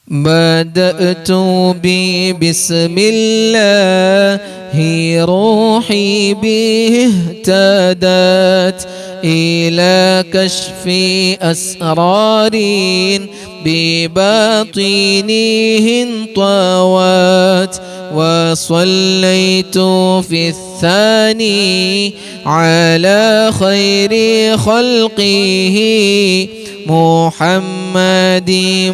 بدأت بسم الله روحي به اهتدت إلى كشف أسرار بباطنه انطوت وصليت في الثاني على خير خلقه محمد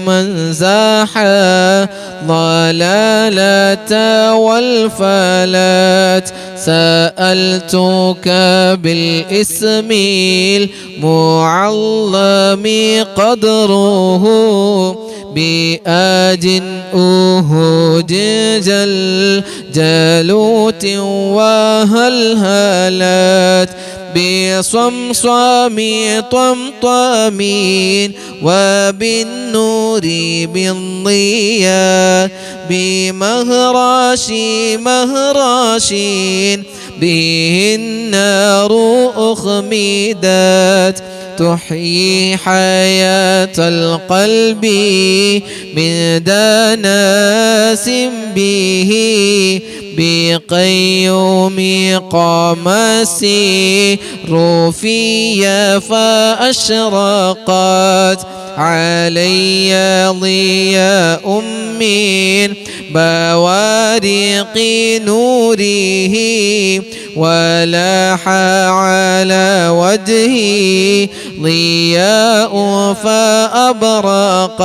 من زاحى ضلالة والفلات سألتك بالاسم المعظم قدره بآج أهود جلوت وهلهلات بصمصام طمطمين وبالنور بالضياء بمهراشي مهراشين به النار أخمدت تحيي حياة القلب من دناس به بقيوم قام السير في فأشرقت علي ضياء من بوارق نوره ولاح على وجهي ضياء فأبرقت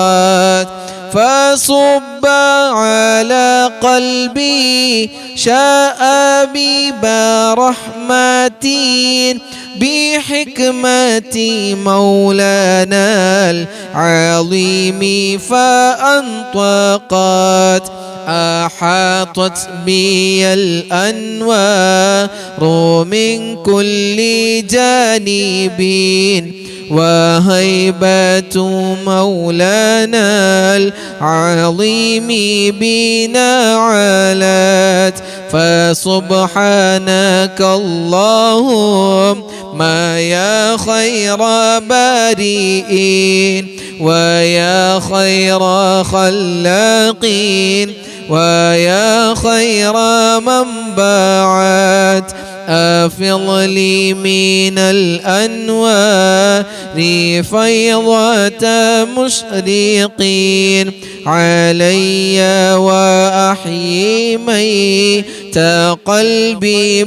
فصب على قلبي شآبيب رحمة بحكمة مولانا العظيم فأنطقت أحاطت بي الأنوار من كل جانب وهيبة مولانا العظيم بنا علت فسبحانك اللهم يا خير بارئين ويا خير خلاقين ويا خير من بعت أفض لي من الأنوار فيضة مشرقين علي وأحيي ميت قلبي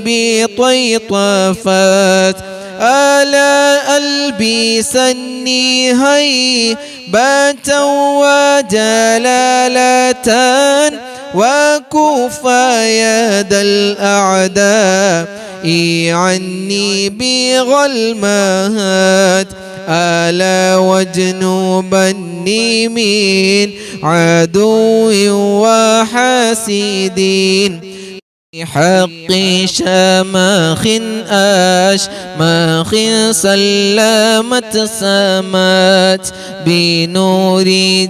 بطيطفات ألا ألبسني هيبة وجلالة وكفى يد الأعداء عني بغلمات ألا واجنبني من عدو وحاسدين بحق شماخ أشماخ سلمت سمات بنور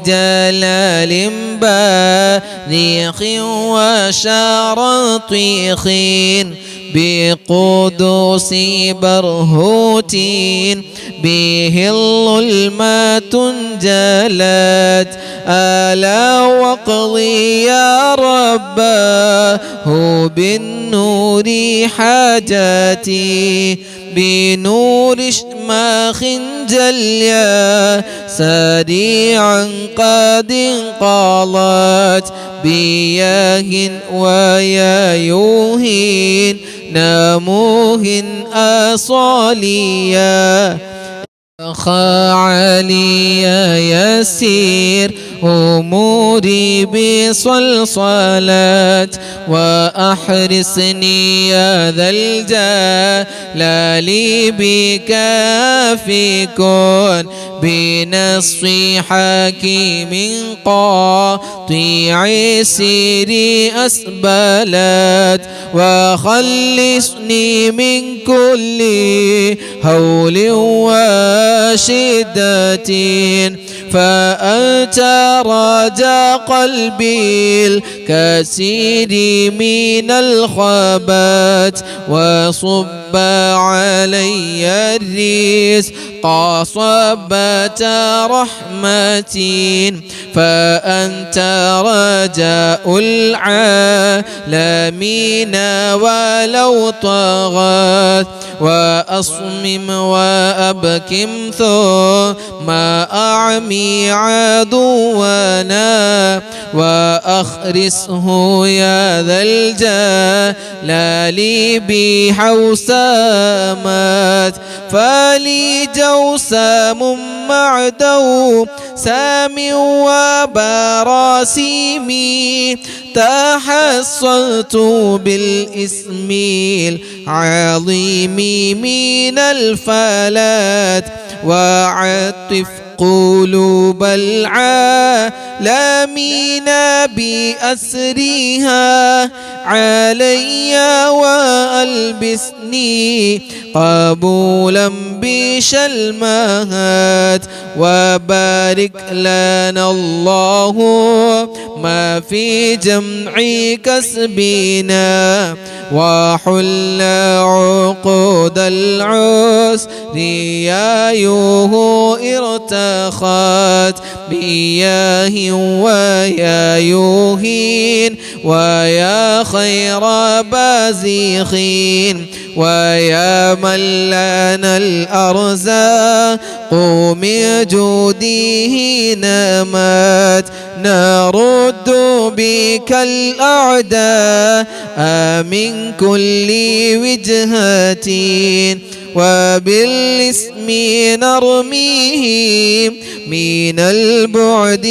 جلال بارخ وشرطيخ بقدوس برهوت به الظلمات جلت ألا واقضي يا رباه بالنور حاجاتي بنور شماخ جليا سريعا قد انقضت بياه ويايوه ناموه أصاليا أخا علي يسير أموري بصلصلات وأحرسني يا ذا الجلال بك في كون بنص حكيم قاطع سيري أسبلت وخلصني من كل هول وشدة فأنت رجا قلبي الكثير من الخبات وصب علي الرزق صبة رحمة فأنت رجاء العالمين ولو طغت وأصمم وأبكم ثم أعمي عدونا وأخرسه يا ذا الجلال بحوسامات فلي جوسام معدو سام وبراسيمي تحصلت بالاسم العظيم من الفلات وعطف قلوب العالمين بأسرها علي وألبسني قبولا بشلمات وبارك لنا الله ما في جمع كسبنا وحل عقود العسر يايه ارتخت بياه ويايوهين ويا خير بازخين ويا من لنا الأرزاق من جوده نمت نرد بك الأعداء من كل وجهة وبالاسم نرميهم من البعد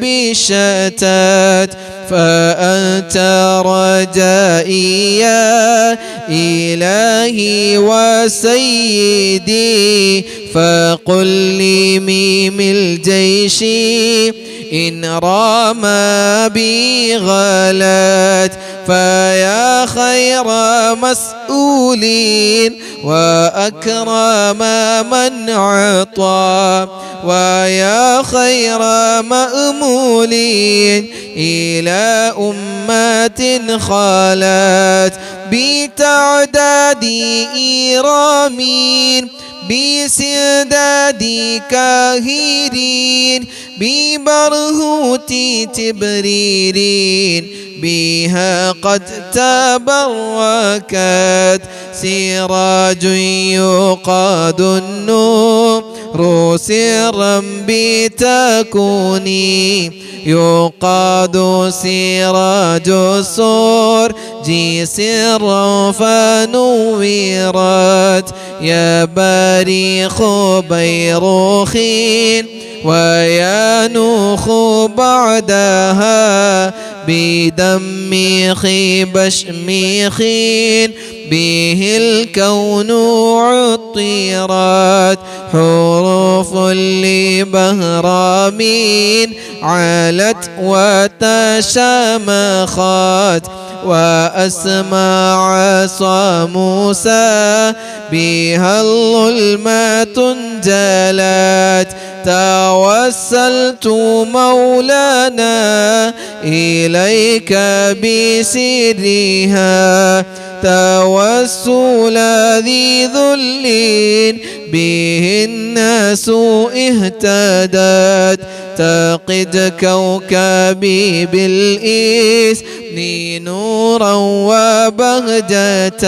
بالشتات فأنت رجائي يا إلهي وسيدي فقل لي ميم الجيش إن رام بي غلت فيا خير مسؤولين وأكرم من عطى ويا خير مأمولين إلى أمة خالت بتعداد إيرامين بسداد كاهرين ببرهوت تبريرين بها قد تبركت سراج يقاد النور سرا بتكوني يقاد سراج السور سرا فنورت يا باريخ بيروخين ويا نوخ بعدها بدم بشميخين به الكون عطرت حروف لبهرامين علت وتشامخت وأسمع عصا موسى بها الظلمة جلت توسلت مولانا إليك بسرها توسل ذي ذل به الناس اهتدت تقد كوكبي بالإسم نورا وبهجة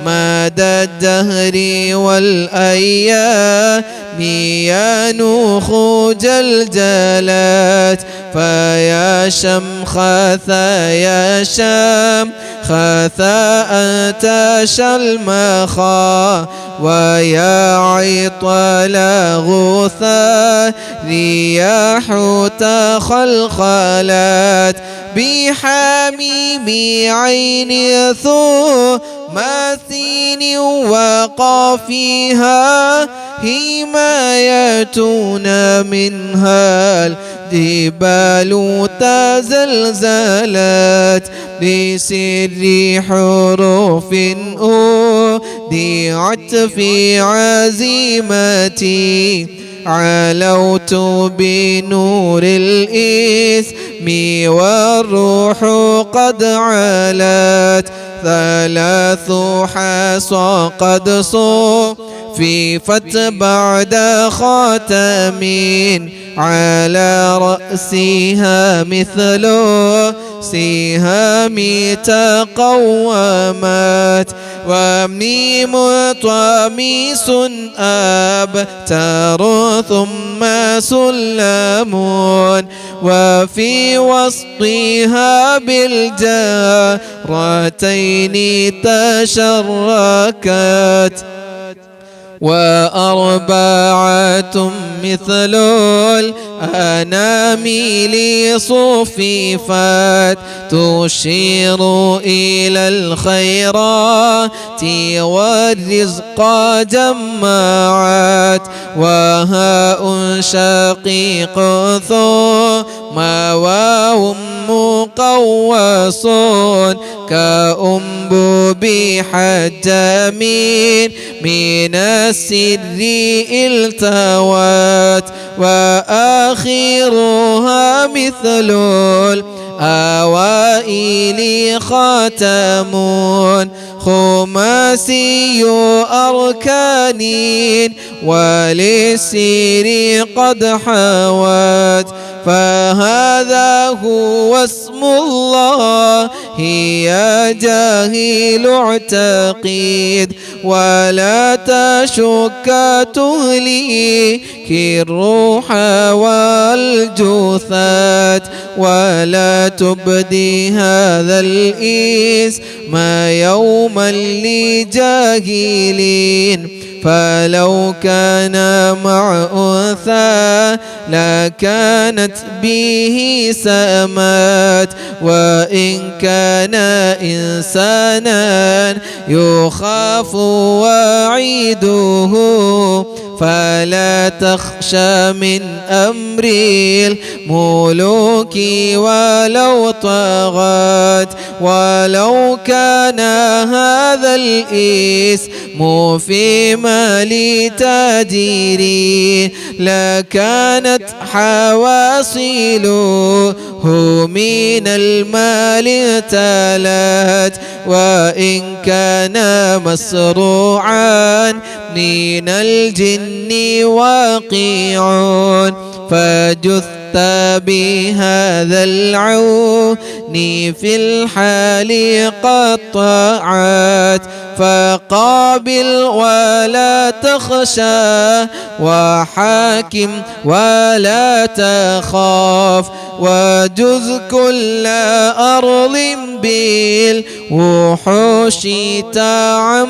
مدى الدهر والأيام يا نوخ جلجلات فيا خاثا يا شام خاثا أنت شلمخا ويا عطل غوثا رياح تخلخلت بحميم عين ثماثين وقافها حمايتون منها الجبال تزلزلت بسر حروف أودعت في عزيمتي علوت بنور الإثم والروح قد علت 3 حصى قد صففت بعد خاتم على رأسها مثل سهام تقومت وميم طميس أبتر ثم سلم وفي وسطها بالجارتين تشركت 4 مثل الأنامل صففت تشير إلى الخيرات والرزق جمعت وهاء شقيق ثم واو مقوس كأنبوب حجام من السر التوت وآخرها مثل الأوائل خاتم خماسي أركان وللسير قد حوت فهذا هو اسم الله يا جاهل اعتقد ولا تشك تهلك الروح والجثات ولا تبدي هذا الاسم يوما لجاهلين فلو كان مع أنثى لكانت به سمات وإن كان إنسانا يخاف وعيده فلا تخشى من أمر الملوك ولو طغت ولو كان هذا الاسم في مال تاجري لكانت حواصله من المال تلات وإن كان مسروعا من الجن واقع فجثت بهذا العون في الحال قطعت فقابل ولا تخشى وحاكم ولا تخاف وجذ كل أرض بالوحوش تعمرت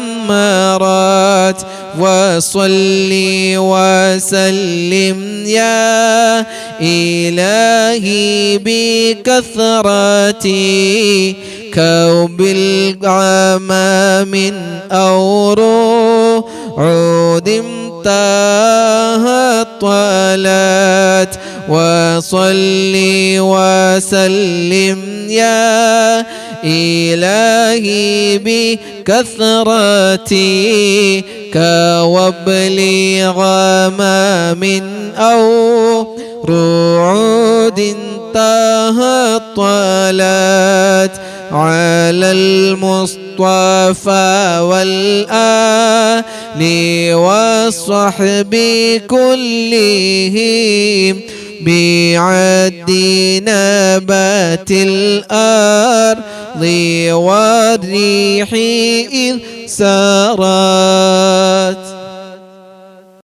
وصلي وسلم يا إلهي بكثرتي كوب الغمام أو رعود انتهت طلت وصلي وسلم يا إلهي بكثرتي كوبل غمام أو رعود انتهت طلت على المصطفى والآل والصحب كلهم بعد نبات الأرض والريح إذ سارت.